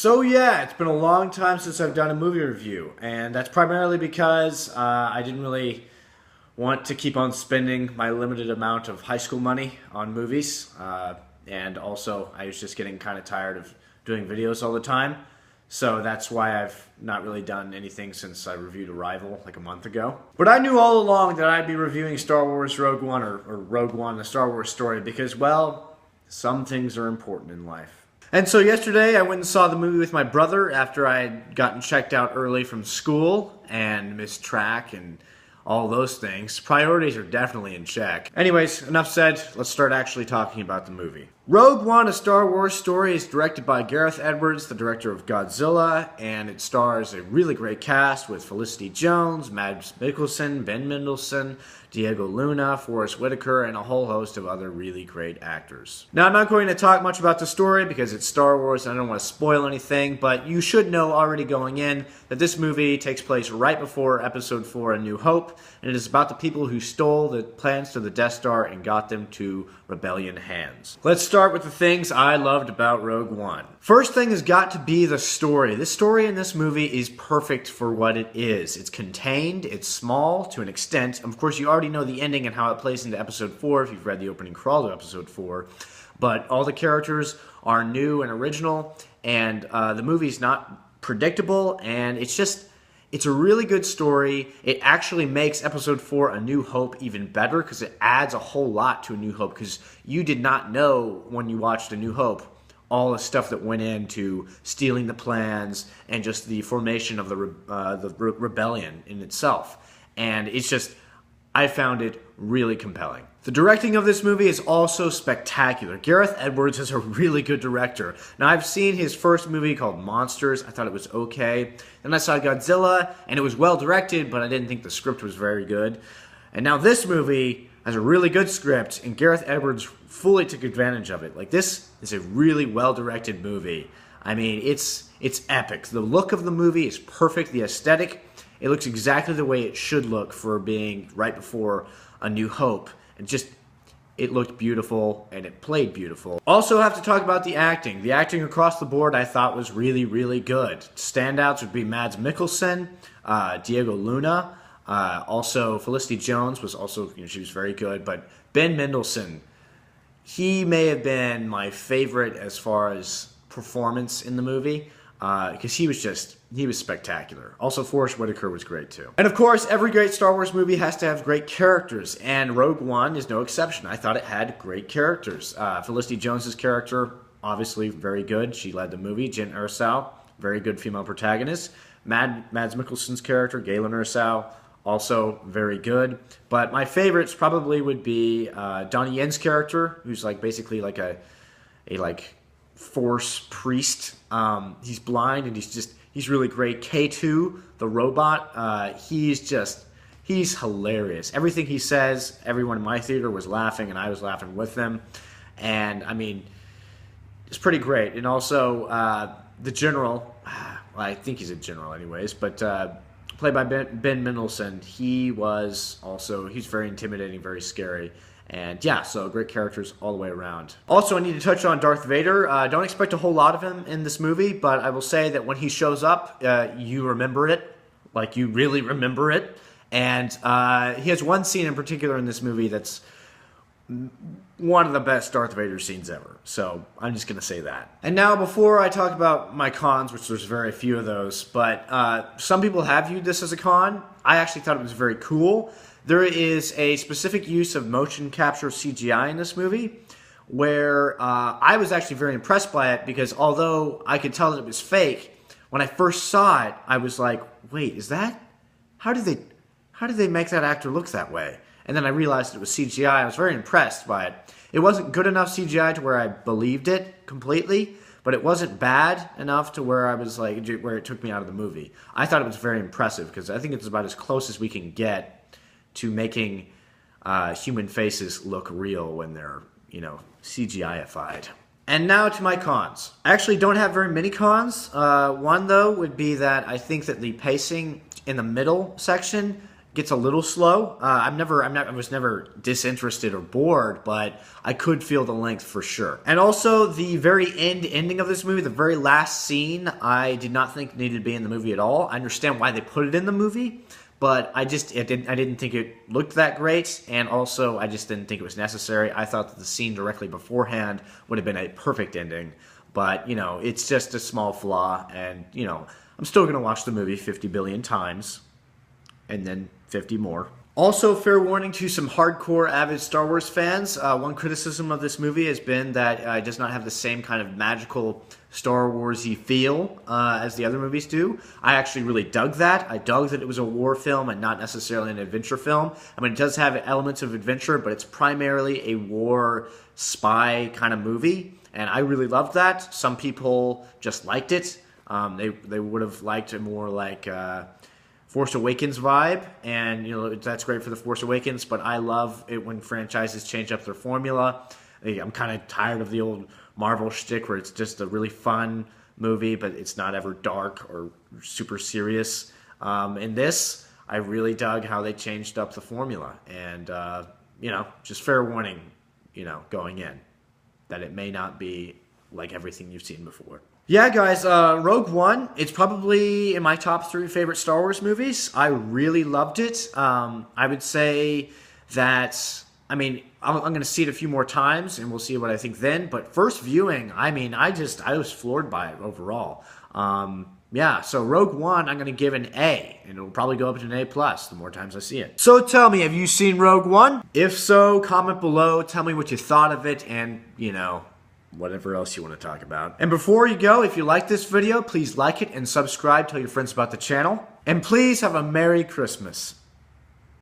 So yeah, it's been a long time since I've done a movie review, and that's primarily because I didn't really want to keep on spending my limited amount of high school money on movies, and also I was just getting kind of tired of doing videos all the time, so that's why I've not really done anything since I reviewed Arrival like a month ago. But I knew all along that I'd be reviewing Star Wars Rogue One, or Rogue One, the Star Wars story, because, well, some things are important in life. And so yesterday I went and saw the movie with my brother after I had gotten checked out early from school and missed track and all those things. Priorities are definitely in check. Anyways, enough said, let's start actually talking about the movie. Rogue One, a Star Wars story, is directed by Gareth Edwards, the director of Godzilla, and it stars a really great cast with Felicity Jones, Mads Mikkelsen, Ben Mendelsohn, Diego Luna, Forrest Whitaker, and a whole host of other really great actors. Now, I'm not going to talk much about the story because it's Star Wars and I don't want to spoil anything, but you should know already going in that this movie takes place right before Episode 4, A New Hope, and it is about the people who stole the plans to the Death Star and got them to rebellion hands. Let's start with the things I loved about Rogue One. First thing has got to be the story. The story in this movie is perfect for what it is. It's contained, it's small to an extent. Of course, you already know the ending and how it plays into Episode 4 if you've read the opening crawl to Episode 4, but all the characters are new and original, and the movie's not predictable, and it's a really good story. It actually makes Episode 4, A New Hope, even better because it adds a whole lot to A New Hope, because you did not know when you watched A New Hope all the stuff that went into stealing the plans and just the formation of the rebellion in itself. And it's just, I found it really compelling. The directing of this movie is also spectacular. Gareth Edwards is a really good director. Now, I've seen his first movie called Monsters. I thought it was okay. Then I saw Godzilla, and it was well directed, but I didn't think the script was very good. And now this movie has a really good script, and Gareth Edwards fully took advantage of it. Like, this is a really well-directed movie. I mean, it's epic. The look of the movie is perfect. The aesthetic, it looks exactly the way it should look for being right before A New Hope. And just, it looked beautiful, and it played beautiful. Also have to talk about the acting. The acting across the board I thought was really, really good. Standouts would be Mads Mikkelsen, Diego Luna, also Felicity Jones was also, she was very good, but Ben Mendelsohn, he may have been my favorite as far as performance in the movie, because he was spectacular. Also, Forrest Whitaker was great too. And of course, every great Star Wars movie has to have great characters, and Rogue One is no exception. I thought it had great characters. Felicity Jones's character, obviously very good. She led the movie. Jyn Erso, very good female protagonist. Mads Mikkelsen's character, Galen Erso, also very good. But my favorites probably would be Donnie Yen's character, who's like basically like a Force priest. He's blind and he's really great. K2, the robot, he's hilarious. Everything he says, everyone in my theater was laughing and I was laughing with them. And I mean, it's pretty great. And also the general, well, I think he's a general anyways, but played by Ben Mendelsohn, he's very intimidating, very scary. And yeah, so great characters all the way around. Also, I need to touch on Darth Vader. Don't expect a whole lot of him in this movie, but I will say that when he shows up, you remember it. Like, you really remember it. And he has one scene in particular in this movie that's one of the best Darth Vader scenes ever. So I'm just going to say that. And now, before I talk about my cons, which there's very few of those, but some people have viewed this as a con. I actually thought it was very cool. There is a specific use of motion capture CGI in this movie where I was actually very impressed by it, because although I could tell that it was fake, when I first saw it, I was like, wait, is that? How did they make that actor look that way? And then I realized it was CGI. I was very impressed by it. It wasn't good enough CGI to where I believed it completely, but it wasn't bad enough to where I was like, where it took me out of the movie. I thought it was very impressive, because I think it's about as close as we can get to making human faces look real when they're, CGI-ified. And now to my cons. I actually don't have very many cons. One, though, would be that I think that the pacing in the middle section gets a little slow. I was never disinterested or bored, but I could feel the length for sure. And also the very ending of this movie, the very last scene, I did not think needed to be in the movie at all. I understand why they put it in the movie, but I didn't think it looked that great, and also I just didn't think it was necessary. I thought that the scene directly beforehand would have been a perfect ending, but, you know, it's just a small flaw, and, you know, I'm still going to watch the movie 50 billion times, and then 50 more. Also, fair warning to some hardcore avid Star Wars fans, one criticism of this movie has been that it does not have the same kind of magical Star Wars-y feel as the other movies do. I actually really dug that. I dug that it was a war film and not necessarily an adventure film. I mean, it does have elements of adventure, but it's primarily a war spy kind of movie, and I really loved that. Some people just liked it. They would have liked it more like Force Awakens vibe, and you know that's great for the Force Awakens, but I love it when franchises change up their formula. I'm kind of tired of the old Marvel shtick where it's just a really fun movie, but it's not ever dark or super serious. In this, I really dug how they changed up the formula, and you know, just fair warning, you know, going in, that it may not be like everything you've seen before. Yeah, guys, Rogue One, it's probably in my top 3 favorite Star Wars movies. I really loved it. I would say that, I mean, I'm going to see it a few more times, and we'll see what I think then. But first viewing, I mean, I was floored by it overall. Yeah, so Rogue One, I'm going to give an A, and it'll probably go up to an A+ the more times I see it. So tell me, have you seen Rogue One? If so, comment below, tell me what you thought of it, and, you know, whatever else you want to talk about. And before you go, if you like this video, please like it and subscribe, tell your friends about the channel. And please have a Merry Christmas.